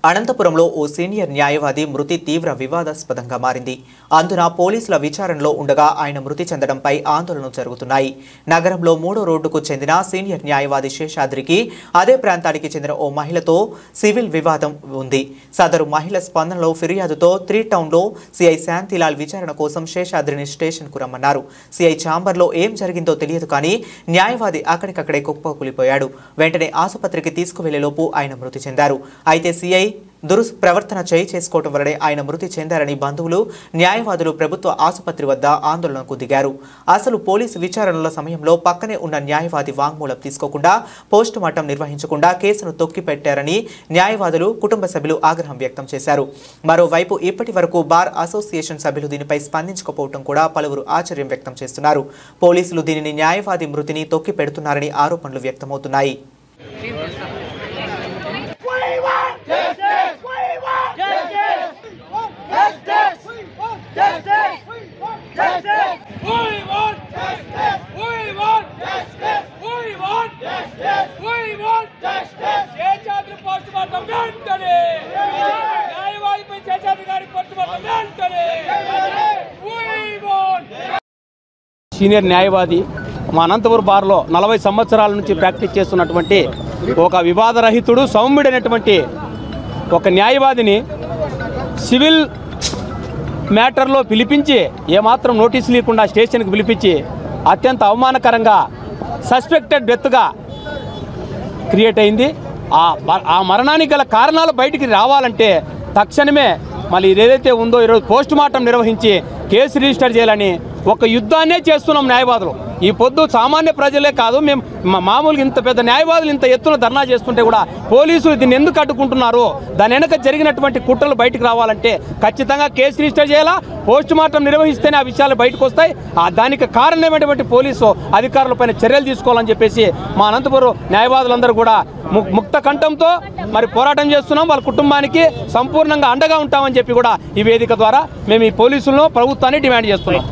అనంతపురంలో ఓ సీనియర్ న్యాయవాది మృతి తీవ్ర వివాదాస్పదంగా మారింది. అందున పోలీసుల విచారణలో ఉండగా ఆయన మృతి చెందడంపై ఆందోళనలు జరుగుతున్నాయి. నగరంలో 3వ రోడ్డుకు చెందిన సీనియర్ న్యాయవాది శేషాద్రికి అదే ప్రాంతానికి చెందిన ఓ మహిళతో సివిల్ వివాదం ఉంది. సదరు మహిళ స్పందనలో ఫిర్యాదుతో 3 టౌన్లో సిఐ శాంతిలాల్ విచారణ కోసం శేషాద్రిని స్టేషన్కు రమ్మన్నారు. సిఐ ఛాంబర్లో ఏం జరిగిందో తెలియదు కానీ న్యాయవాది అక్కడికక్కడే కుప్పకూలిపోయాడు. వెంటనే ఆసుపత్రికి తీసుకువెళ్లేలోపు ఆయన మృతి చెందారు. అయితే సిఐ దుష్ప్రవర్తన చేసుకోవడం వల్లనే ఆయన మృతి చెందారని బంధువులు, న్యాయవాదులు ప్రభుత్వ ఆసుపత్రి వద్ద ఆందోళనకు దిగారు. అసలు పోలీసు విచారణల సమయంలో పక్కనే ఉన్న న్యాయవాది వాంగ్మూలం తీసుకోకుండా పోస్టుమార్టం నిర్వహించకుండా కేసును తొక్కిపెట్టారని న్యాయవాదులు, కుటుంబ సభ్యులు ఆగ్రహం వ్యక్తం చేశారు. మరోవైపు ఇప్పటి వరకు బార్ అసోసియేషన్ సభ్యులు దీనిపై స్పందించకపోవడం కూడా పలువురు ఆశ్చర్యం వ్యక్తం చేస్తున్నారు. పోలీసులు దీనిని న్యాయవాది మృతిని తొక్కిపెడుతున్నారని ఆరోపణలు వ్యక్తమవుతున్నాయి. సీనియర్ న్యాయవాది మా అనంతపురం బార్లో 40 సంవత్సరాల నుంచి ప్రాక్టీస్ చేస్తున్నటువంటి ఒక వివాదరహితుడు, సౌమ్యుడైనటువంటి ఒక న్యాయవాదిని సివిల్ మ్యాటర్లో పిలిపించి ఏమాత్రం నోటీసు లేకుండా స్టేషన్కి పిలిపించి అత్యంత అవమానకరంగా సస్పెక్టెడ్ డెత్గా క్రియేట్ అయింది. ఆ మరణానికి గల కారణాలు బయటికి రావాలంటే తక్షణమే మళ్ళీ ఏదైతే ఉందో ఈరోజు పోస్టుమార్టం నిర్వహించి కేసు రిజిస్టర్ చేయాలని ఒక యుద్ధాన్నే చేస్తున్నాం న్యాయవాదులు. ఈ పొద్దు సామాన్య ప్రజలే కాదు, మేము మామూలుగా ఇంత పెద్ద న్యాయవాదులు ఇంత ఎత్తున ధర్నా చేస్తుంటే కూడా పోలీసులు దీన్ని ఎందుకు అడ్డుకుంటున్నారు? దాని వెనక జరిగినటువంటి కుట్రలు బయటకు రావాలంటే ఖచ్చితంగా కేసు రిజిస్టర్ చేయాలా, పోస్టుమార్టం నిర్వహిస్తేనే ఆ విషయాలు బయటకు వస్తాయి. దానికి కారణమైనటువంటి పోలీసు అధికారులపైన చర్యలు తీసుకోవాలని చెప్పేసి మా అనంతపురం న్యాయవాదులందరూ కూడా ముక్త కంఠంతో మరి పోరాటం చేస్తున్నాం. వాళ్ళ కుటుంబానికి సంపూర్ణంగా అండగా ఉంటామని చెప్పి కూడా ఈ వేదిక ద్వారా మేము ఈ పోలీసులను, ప్రభుత్వాన్ని డిమాండ్ చేస్తున్నాం.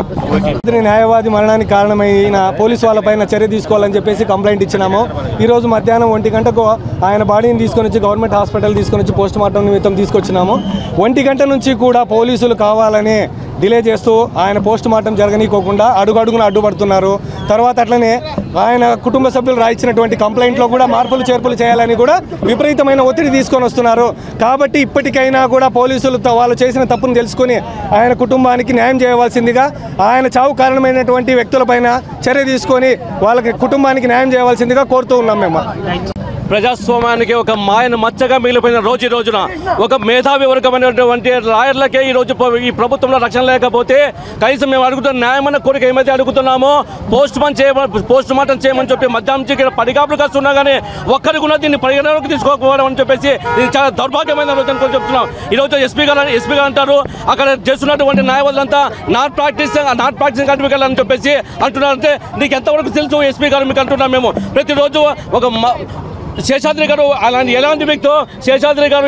న్యాయవాది మరణానికి కారణమైన పోలీసు వాళ్ళపైన చర్య తీసుకోవాలని చెప్పేసి కంప్లైంట్ ఇచ్చినాము. ఈరోజు మధ్యాహ్నం 1 గంటకు ఆయన బాడీని తీసుకొని వచ్చి గవర్నమెంట్ హాస్పిటల్ తీసుకొని వచ్చి పోస్టుమార్టం నిమిత్తం తీసుకొచ్చినాము. 1 గంట నుంచి కూడా పోలీసులు కావాలని డిలే చేస్తూ ఆయన పోస్టుమార్టం జరగనీయకోకుండా అడుగడుగున అడ్డుపడుతున్నారు. తర్వాత అట్లనే ఆయన కుటుంబ సభ్యులు రాయించినటువంటి కంప్లైంట్లో కూడా మార్పులు చేర్పులు చేయాలని కూడా విపరీతమైన ఒత్తిడి తీసుకొని వస్తున్నారు. కాబట్టి ఇప్పటికైనా కూడా పోలీసులు వాళ్ళు చేసిన తప్పును తెలుసుకొని ఆయన కుటుంబానికి న్యాయం చేయవలసిందిగా, ఆయన చావు కారణమైనటువంటి వ్యక్తులపైన చర్య తీసుకొని వాళ్ళకి కుటుంబానికి న్యాయం చేయవలసిందిగా కోరుతూ ఉన్నాం. మేము ప్రజాస్వామ్యానికి ఒక మాయన మచ్చగా మిగిలిపోయిన రోజున ఒక మేధావి వర్గమైనటువంటి లాయర్లకే ఈరోజు ఈ ప్రభుత్వంలో రక్షణ లేకపోతే కనీసం మేము అడుగుతున్న న్యాయమైన కోరిక ఏమైతే అడుగుతున్నామో పోస్టుమార్టం చేయమని చెప్పి మధ్యాహ్నం నుంచి పడిగాపులు కాస్తున్నా కానీ ఒక్కరికి కూడా దీన్ని పరిగణలోకి తీసుకోకపోవడం అని చెప్పేసి ఇది చాలా దౌర్భాగ్యమైన రోజు అనుకుని చెప్తున్నాం. ఈరోజు ఎస్పీ గారు అంటారు అక్కడ చేస్తున్నటువంటి న్యాయవాదులంతా నాట్ ప్రాక్టీసింగ్ అడ్వకేట్ అని చెప్పేసి అంటున్నారంటే నీకు ఎంతవరకు తెలుసు ఎస్పీ గారు మీకు అంటున్నాం. మేము ప్రతిరోజు ఒక శేషాద్రి గారు ఎలాంటి వ్యక్తో శేషాద్రి గారు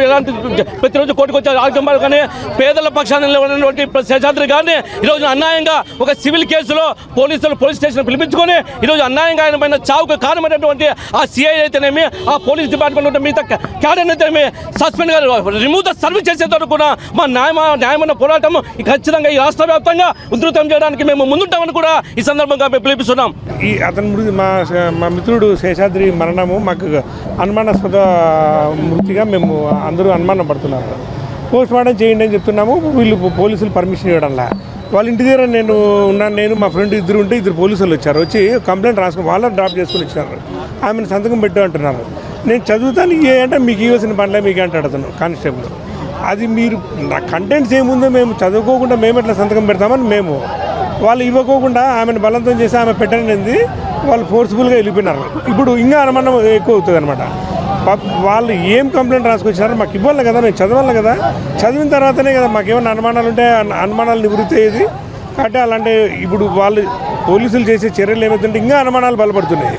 ప్రతిరోజు కోర్టుకు వచ్చే ఆగ్రహాలు కానీ పేదల పక్షాన్ని నిలబడినటువంటి శేషాద్రి గారిని ఈరోజు అన్యాయంగా ఒక సివిల్ కేసులో పోలీస్ స్టేషన్ పిలిపించుకొని ఈరోజు అన్యాయంగా ఆయన పైన చావుకు కారణమైనటువంటి ఆ సిఐ అయితేనేమి, ఆ పోలీస్ డిపార్ట్మెంట్ మిగతా క్యాడర్ అయితేనేమి సస్పెండ్ గారు రిమూవ్ ద సర్వీస్ చేసేందుకు కూడా మా న్యాయమైన పోరాటం ఖచ్చితంగా ఈ రాష్ట్ర వ్యాప్తంగా ఉధృతం చేయడానికి మేము ముందుంటామని కూడా ఈ సందర్భంగా మేము పిలిపిస్తున్నాం. అతని మా మిత్రుడు శేషాద్రి మరణము మాకు అనుమానాస్పద మృతిగా మేము అందరూ అనుమానం పడుతున్నారు. పోస్టుమార్టం చేయండి అని చెప్తున్నాము. వీళ్ళు పోలీసులు పర్మిషన్ ఇవ్వడంలా. వాళ్ళ ఇంటి దగ్గర నేను మా ఫ్రెండ్ ఇద్దరు ఉంటే 2 పోలీసులు వచ్చారు. వచ్చి కంప్లైంట్ రాసుకుని వాళ్ళని డ్రాప్ చేసుకుని వచ్చారు. ఆమెను సంతకం పెట్టు అంటున్నారు. నేను చదువుతాను అంటే మీకు ఇవ్వాల్సిన పనులే మీకు అంటే అడుగుతాను కానిస్టేబుల్. అది మీరు నా కంటెంట్స్ ఏముందో మేము చదువుకోకుండా మేము ఎట్లా సంతకం పెడతామని వాళ్ళు ఇవ్వకోకుండా ఆమెను బలవంతం చేసి ఆమె పెట్టనింది వాళ్ళు ఫోర్స్ఫుల్గా వెళ్ళిపోయినారు. ఇప్పుడు ఇంకా అనుమానం ఎక్కువ అవుతుంది అనమాట. వాళ్ళు ఏం కంప్లైంట్ రాసుకొచ్చినారో మాకు ఇవ్వాలి కదా, మేము చదవాలి కదా. చదివిన తర్వాతనే కదా మాకు ఏమైనా అనుమానాలు ఉంటే అనుమానాలు నివృత్తి అయ్యేది. కాబట్టి అలాంటి ఇప్పుడు వాళ్ళు పోలీసులు చేసే చర్యలు ఏమవుతుంటే ఇంకా అనుమానాలు బలపడుతున్నాయి.